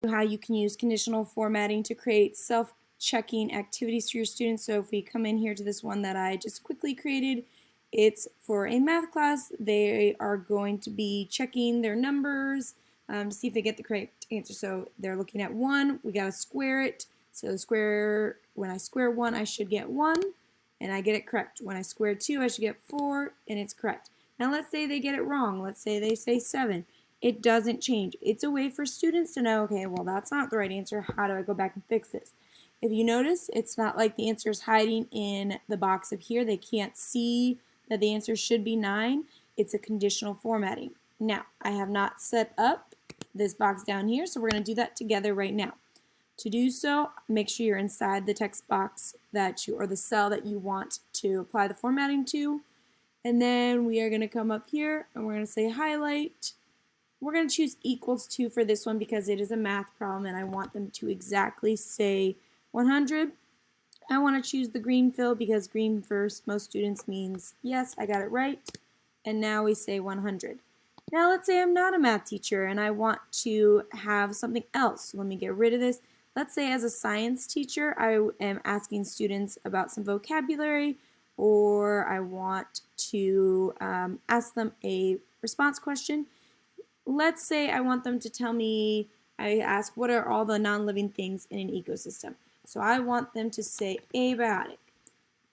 how you can use conditional formatting to create self-checking activities for your students. So if we come in here to this one that I just quickly created, it's for a math class. They are going to be checking their numbers to see if they get the correct answer. So they're looking at 1, we got to square it. So when I square 1, I should get 1, and I get it correct. When I square 2, I should get 4, and it's correct. Now let's say they get it wrong. Let's say they say 7. It doesn't change. It's a way for students to know, okay, well, that's not the right answer. How do I go back and fix this? If you notice, it's not like the answer is hiding in the box up here. They can't see that the answer should be 9. It's a conditional formatting. Now, I have not set up this box down here, so we're going to do that together right now. To do so, make sure you're inside the text box or the cell that you want to apply the formatting to. And then we are going to come up here and we're going to say highlight. We're going to choose equals to for this one because it is a math problem and I want them to exactly say 100. I want to choose the green fill because green first most students means yes, I got it right. And now we say 100. Now let's say I'm not a math teacher and I want to have something else. So let me get rid of this. Let's say as a science teacher, I am asking students about some vocabulary, or I want to ask them a response question. Let's say I want them to tell me, I ask what are all the non-living things in an ecosystem. So I want them to say abiotic.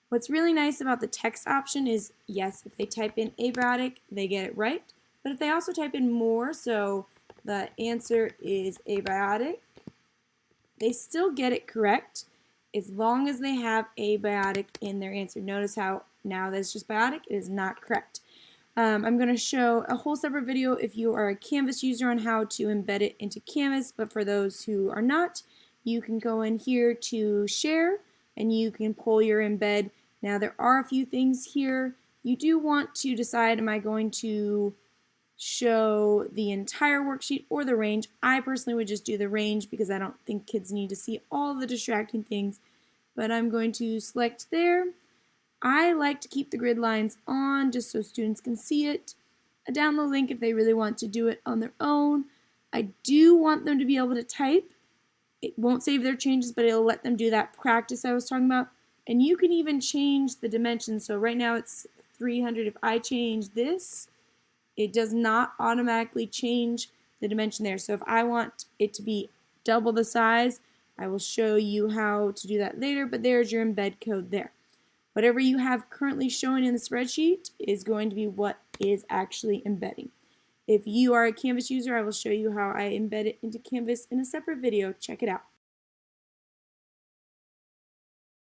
What's really nice about the text option is, yes, if they type in abiotic, they get it right. But if they also type in more, so the answer is abiotic, they still get it correct as long as they have abiotic in their answer. Notice how now that's just biotic, it is not correct. I'm going to show a whole separate video if you are a Canvas user on how to embed it into Canvas, but for those who are not, you can go in here to share and you can pull your embed. Now there are a few things here. You do want to decide, am I going to show the entire worksheet or the range? I personally would just do the range because I don't think kids need to see all the distracting things, but I'm going to select there. I like to keep the grid lines on just so students can see it. A download link if they really want to do it on their own. I do want them to be able to type. It won't save their changes, but it'll let them do that practice I was talking about. And you can even change the dimensions. So right now it's 300. If I change this, it does not automatically change the dimension there. So if I want it to be double the size, I will show you how to do that later, but there's your embed code there. Whatever you have currently showing in the spreadsheet is going to be what is actually embedding. If you are a Canvas user, I will show you how I embed it into Canvas in a separate video. Check it out.